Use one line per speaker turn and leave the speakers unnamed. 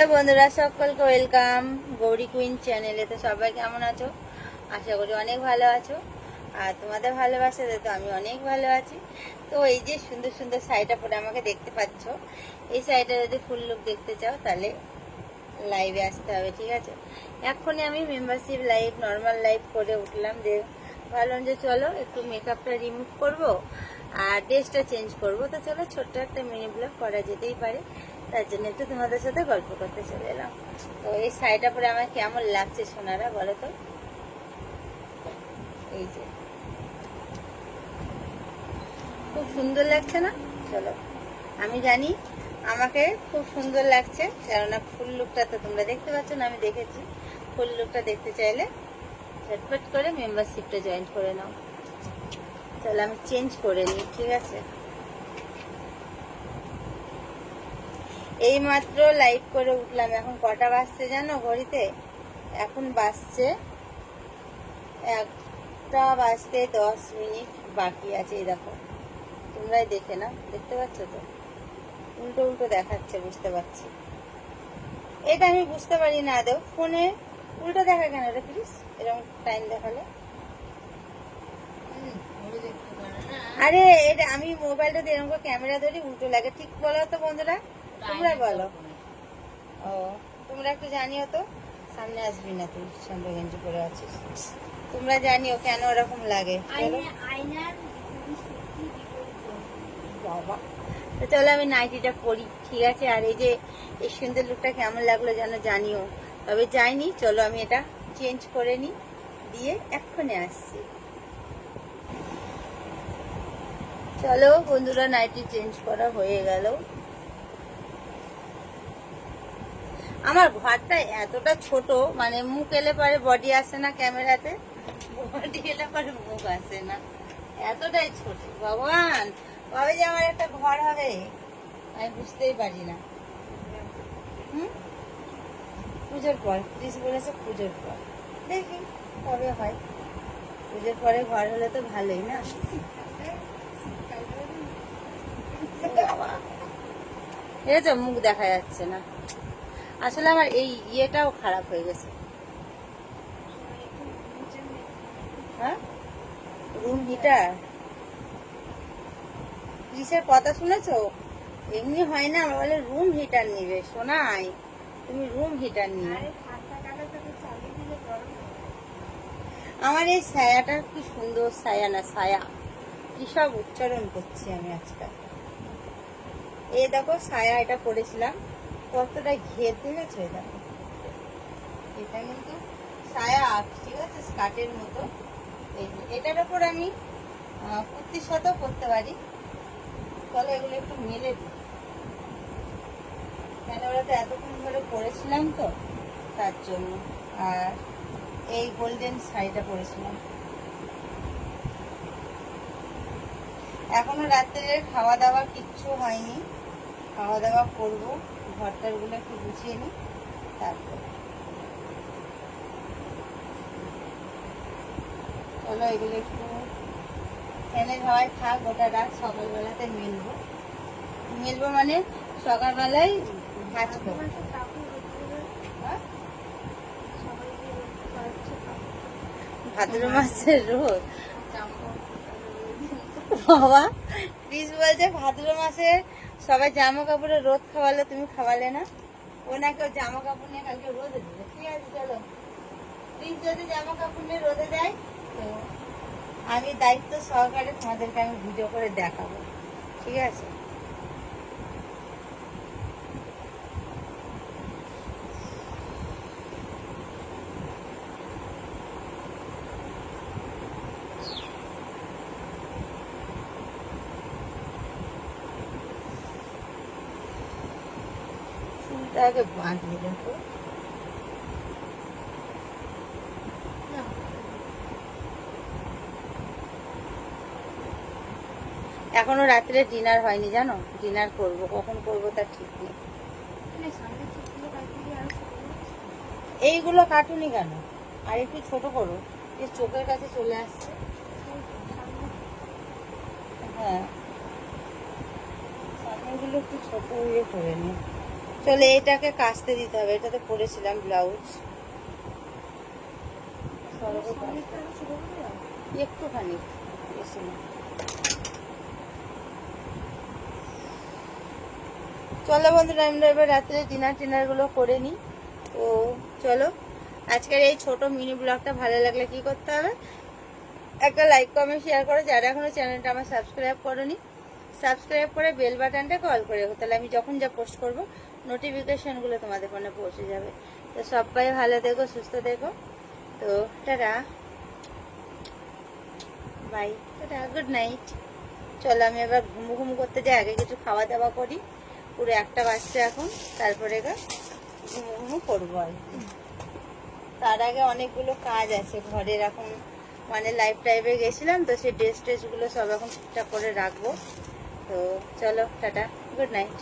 বন্ধুরা সকলকে welcome Gauri queen চ্যানেলে। তো সবাই কেমন আছো? আশা করি অনেক ভালো আছো। আর তোমাদের ভালোবাসাতে তো আমি অনেক ভালো আছি। তো এই যে সুন্দর সুন্দর শাড়িটা পরে আমাকে দেখতে পাচ্ছ, এই শাড়িটা যদি ফুল লুক দেখতে চাও তাহলে লাইভে আসতে হবে, ঠিক আছে? এখনই আমি মেম্বারশিপ লাইভ নর্মাল লাইভ করে উঠলাম, যে ভাবলাম যে চলো একটু মেকআপটা রিমুভ করব আর ড্রেসটা চেঞ্জ করব। তো চলো ছোট্ট একটা মিনি ব্লগ করা যেতেই পারে, তার জন্য একটু তোমাদের সাথে গল্প করতে চলে এলাম। তো এই শাড়িটা পরে আমার কেমন লাগছে সোনারা বলো তো? এই যে খুব সুন্দর লাগছে না? চলো, আমি জানি আমাকে খুব সুন্দর লাগছে, কেননা ফুল লুকটা তো তোমরা দেখতে পাচ্ছ না, আমি দেখেছি। ফুল লুকটা দেখতে চাইলে ঝটপট করে মেম্বারশিপটা জয়েন করে নাও। চলো আমি চেঞ্জ করে নিই, ঠিক আছে? এই মাত্র লাইভ করে উঠলাম। এখন কটা বাজছে জানো ঘড়িতে? এখন বাজছে 1:10 বাকি আছে। এই দেখো, তোমরাই দেখে না, দেখতে পাচ্ছ তো? উল্টো উল্টো দেখাচ্ছে, বুঝতে পারছি। এটা আমি বুঝতে পারি না আদৌ, ফোনে উল্টো দেখা কেন রে প্লিজ? এরকম টাইম দেখালে আরে এটা আমি মোবাইলটা দিয়ে এরকম ক্যামেরা ধরি উল্টো লাগে, ঠিক বলো তো বন্ধুরা? তোমরা বলো। ও তোমরা একটু জানিও তো। সামনে আসবি না, তুই সুন্দর গেঞ্জি পরে আছিস, তোমরা জানিও কেন ওরকম লাগে। বাবা, তো চলো আমি নাইটিটা পরি, ঠিক আছে? আর এই যে এই সুন্দর লুকটা কেমন লাগলো যেন জানিও। তবে যাইনি, চলো আমি এটা চেঞ্জ করে নিই, দিয়ে এক্ষুনি আসছি। চলো বন্ধুরা, নাইটি চেঞ্জ করা হয়ে গেল। আমার ঘরটা এতটা ছোট, মানে মুখ এলে পরে বডি আসে না ক্যামেরাতে, বডি এলে পরে মুখ আসে না, এতটাই ছোট। ভগবান, কবে যে আমার একটা ঘর হবে আমি বুঝতেই পারি না। পুজোর পর প্লিজ বলেছে, পুজোর পর দেখি কবে হয়। পুজোর পরে ঘর হলে তো ভালোই না? ঠিক আছে, মুখ দেখা যাচ্ছে না। আসলে আমার এই ইয়েটাও খারাপ হয়ে গেছে। হ্যাঁ, রুম হিটার কিসের কথা শুনেছো? এমনি হয় না, বলে রুম হিটার নিবে। শোনাই, তুমি রুম হিটার নিয়ে। আমার এই ছায়াটা কি সুন্দর, ছায়া না ছায়া, কি সব উচ্চারণ করছি আমি আজকাল। এই দেখো ছায়া, এটা পরেছিলাম, কতটা ঘের দেখেছো? দেখো, এটা কিন্তু ছায়া, ঠিক আছে, স্কার্টের মতো। এই যে এটার উপর আমি কুর্তির সাথেও পরতে পারি। চলো এগুলো একটু মেলে দিই, কেন ওরা তো এতক্ষণ ধরে পরেছিলাম তো, তার জন্য। আর এই গোল্ডেন শাড়িটা পরেছিলাম। এখনো রাত্রে খাওয়া দাওয়া কিচ্ছু হয়নি, খাওয়া দাওয়া করবো। ঘরটারগুলো একটু গুছিয়ে নিই, তারপর চলো এগুলো একটু ফ্যানের হাওয়ায় থাক গোটা রাত। সকালবেলাতে মেলবো মানে সকালবেলায় ভাজবো। ভাদ্র মাসের রোদ, বাবা প্লিজ বলছে ভাদ্র মাসে সবাই জামা কাপড়ে রোদ খাওয়ালে, তুমি খাওয়ালে না। ও নাকি জামা কাপড় নিয়ে কালকে রোদে দেবে। ঠিক আছে চলো, প্লিজ যদি জামা কাপড় নিয়ে রোদে দেয় তো আমি দায়িত্ব সহকারে তোমাদেরকে আমি ভিডিও করে দেখাবো, ঠিক আছে? চুলটা আগে বাঁধিয়ে দেখো। এখনো রাত্রে ডিনার হয়নি জানো, ডিনার করব, কখন করব তার ঠিক নেই। এইগুলো কাটুনি কেন? আর একটু ছোট করো, যে চোখের কাছে চলে আসছে। হ্যাঁ, সামনেগুলো একটু ছোট ইয়ে করে নি। চলে এটাকে কাচতে দিতে হবে, এটাতে পরেছিলাম ব্লাউজ, একটুখানি বেশি না। চলো বন্ধুরা, আমরা এবার রাত্রে ডিনারগুলো করে নিই। তো চলো, আজকের এই ছোট মিনি ব্লগটা ভালো লাগলে কি করতে হবে, একটা লাইক কমেন্ট শেয়ার করো। যারা এখনো চ্যানেলটা আমার সাবস্ক্রাইব করোনি, সাবস্ক্রাইব করে বেল বাটনটা কল করে রাখো, তাহলে আমি যখন যা পোস্ট করব নোটিফিকেশনগুলো তোমাদের ফোনে পৌঁছে যাবে। তো সবাই ভালো থেকো, সুস্থ থেকো। তো tata, bye, tata, good night. চলো আমি এবার ঘুমু করতে যাই, আগে কিছু খাওয়া দাওয়া করি। পুরো 1টা বাজছে এখন, তারপরে ঘুমু করবো আর কি। তার আগে অনেকগুলো কাজ আছে ঘরের, এখন মানে লাইফ টাইপে গেছিলাম তো, সেই ড্রেসগুলো সব এখন ঠিকঠাক করে রাখবো। তো চলো টাটা, গুড নাইট।